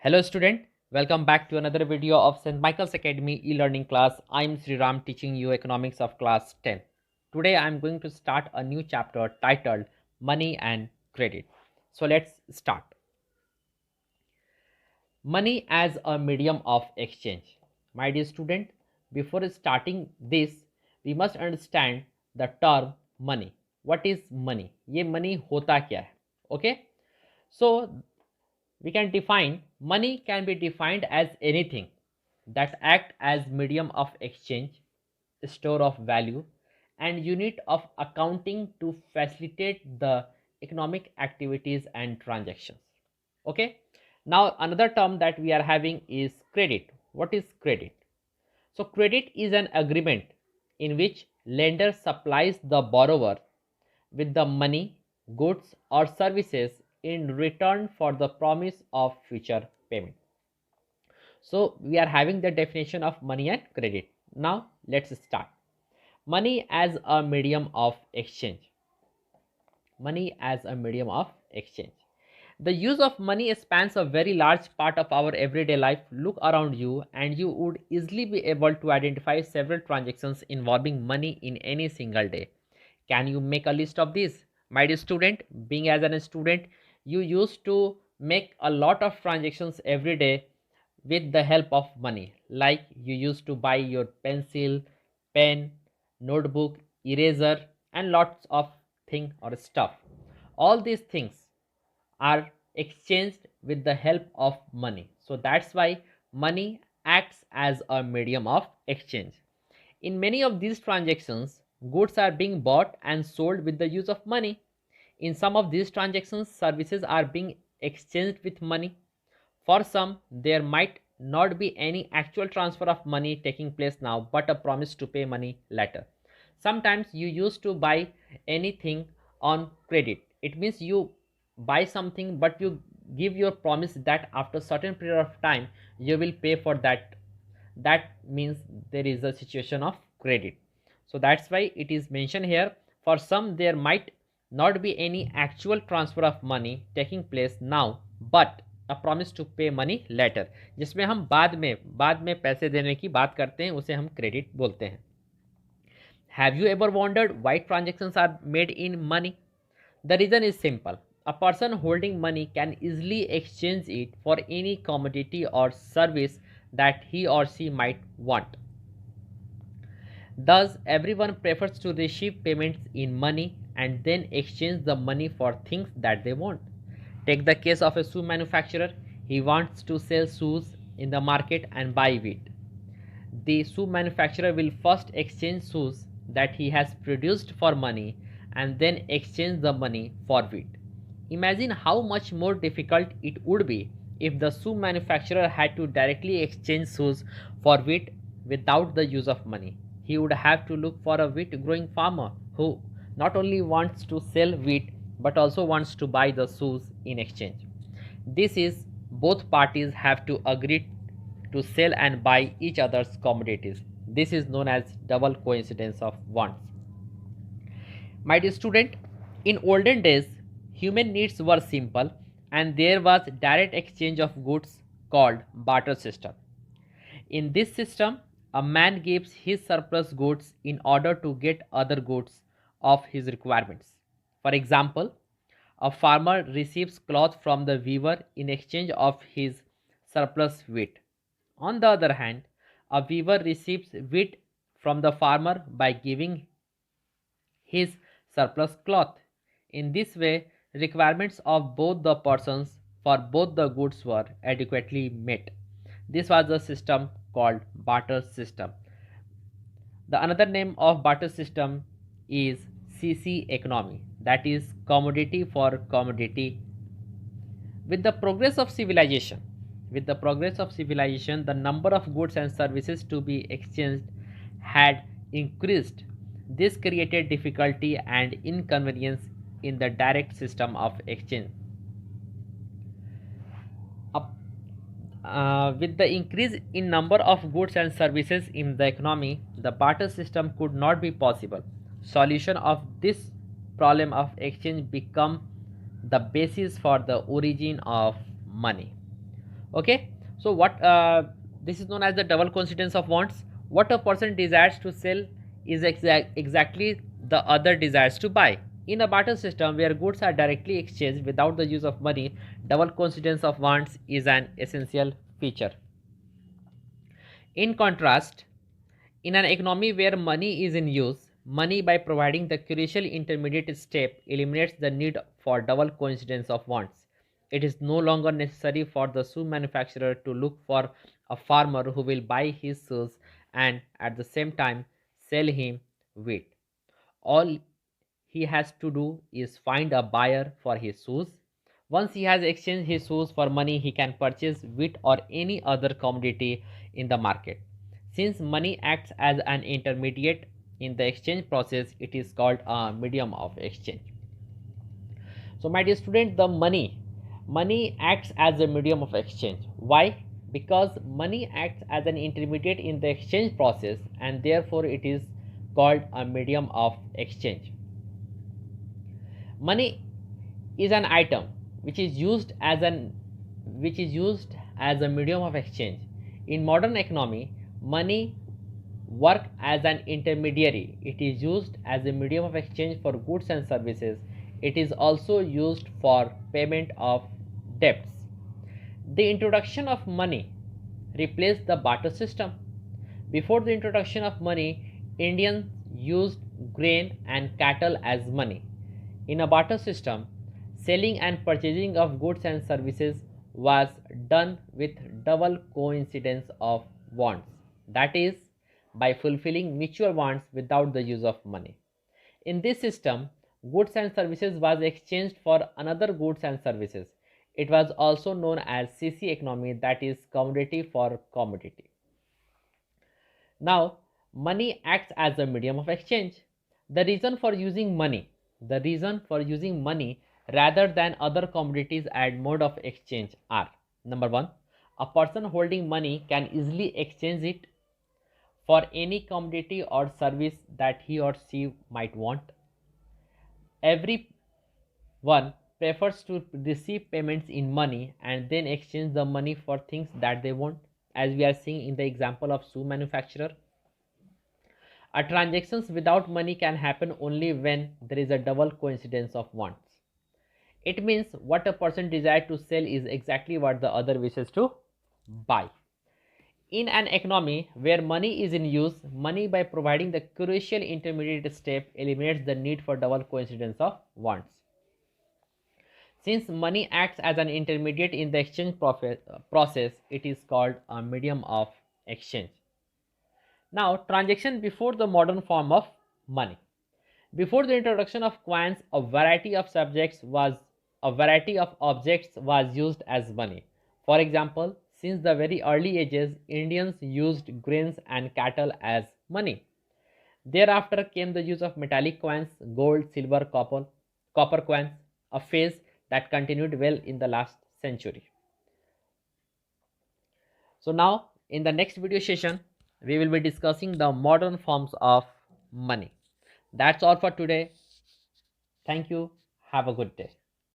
Hello student, welcome back to another video of St. Michael's Academy e-learning class. I'm Sri Ram teaching you economics of class 10. Today I'm going to start a new chapter titled Money and Credit. So let's start. Money as a medium of exchange. My dear student, before starting this, we must understand the term money. What is money? ये money होता क्या है? Okay? So we can define money can be defined as anything that act as medium of exchange, store of value, and unit of accounting to facilitate the economic activities and transactions. Okay, now another term that we are having is credit. What is credit? So credit is an agreement in which lender supplies the borrower with the money, goods, or services in return for the promise of future payment. So we are having the definition of money and credit. Now let's start. Money as a medium of exchange. Money as a medium of exchange. The use of money spans a very large part of our everyday life. Look around you and you would easily be able to identify several transactions involving money in any single day. Can you make a list of these? My dear student, being as a student, you used to make a lot of transactions every day with the help of money. Like you used to buy your pencil, pen, notebook, eraser, and lots of thing or stuff. All these things are exchanged with the help of money. So that's why money acts as a medium of exchange. In many of these transactions, goods are being bought and sold with the use of money. In some of these transactions, services are being exchanged with money. For some, there might not be any actual transfer of money taking place now, but a promise to pay money later. Sometimes you used to buy anything on credit. It means you buy something, but you give your promise that after certain period of time you will pay for that. That means there is a situation of credit. So that's why it is mentioned here. For some, there might not be any actual transfer of money taking place now, but a promise to pay money later, जिसमें हम बाद में पैसे देने की बात करते हैं, उसे हम क्रेडिट बोलते हैं. Have you ever wondered why transactions are made in money? The reason is simple. A person holding money can easily exchange it for any commodity or service that he or she might want. Thus, everyone prefers to receive payments in money and then exchange the money for things that they want. Take the case of a shoe manufacturer. He wants to sell shoes in the market and buy wheat. The shoe manufacturer will first exchange shoes that he has produced for money and then exchange the money for wheat. Imagine how much more difficult it would be if the shoe manufacturer had to directly exchange shoes for wheat without the use of money. He would have to look for a wheat growing farmer who not only wants to sell wheat but also wants to buy the shoes in exchange. This is both parties have to agree to sell and buy each other's commodities. This is known as double coincidence of wants. My dear student, in olden days, human needs were simple and there was direct exchange of goods called barter system. In this system, a man gives his surplus goods in order to get other goods of his requirements. For example, a farmer receives cloth from the weaver in exchange of his surplus wheat. On the other hand, a weaver receives wheat from the farmer by giving his surplus cloth. In this way, requirements of both the persons for both the goods were adequately met. This was the system called barter system. The another name of barter system is CC economy, that is commodity for commodity. With the progress of civilization, the number of goods and services to be exchanged had increased. This created difficulty and inconvenience in the direct system of exchange. With the increase in number of goods and services in the economy, the barter system could not be possible. Solution of this problem of exchange become the basis for the origin of money. Okay, so what this is known as the double coincidence of wants. What a person desires to sell is exactly the other desires to buy. In a barter system where goods are directly exchanged without the use of money, double coincidence of wants is an essential feature. In contrast, in an economy where money is in use, money, by providing the crucial intermediate step, eliminates the need for double coincidence of wants. It is no longer necessary for the shoe manufacturer to look for a farmer who will buy his shoes and at the same time sell him wheat. All he has to do is find a buyer for his shoes. Once he has exchanged his shoes for money, he can purchase wheat or any other commodity in the market. Since money acts as an intermediate in the exchange process, it is called a medium of exchange. So, my dear student, the money acts as a medium of exchange. Why? Because money acts as an intermediate in the exchange process, and therefore it is called a medium of exchange. Money is an item which is used as a medium of exchange. In modern economy, money work as an intermediary. It is used as a medium of exchange for goods and services. It is also used for payment of debts. The introduction of money replaced the barter system. Before the introduction of money, Indians used grain and cattle as money. In a barter system, selling and purchasing of goods and services was done with double coincidence of wants, that is, by fulfilling mutual wants without the use of money. In this system, goods and services was exchanged for another goods and services. It was also known as CC economy, that is commodity for commodity. Now, money acts as a medium of exchange. The reason for using money, rather than other commodities and mode of exchange are: number one, a person holding money can easily exchange it for any commodity or service that he or she might want. Everyone prefers to receive payments in money and then exchange the money for things that they want, as we are seeing in the example of shoe manufacturer. A transactions without money can happen only when there is a double coincidence of wants. It means what a person desires to sell is exactly what the other wishes to buy. In an economy where money is in use, money, by providing the crucial intermediate step, eliminates the need for double coincidence of wants. Since money acts as an intermediate in the exchange process, it is called a medium of exchange. Now, transaction before the modern form of money. Before the introduction of coins, a variety of objects was used as money. For example, since the very early ages, Indians used grains and cattle as money. Thereafter came the use of metallic coins, gold, silver, copper coins, a phase that continued well in the last century. So now, in the next video session, we will be discussing the modern forms of money. That's all for today. Thank you. Have a good day.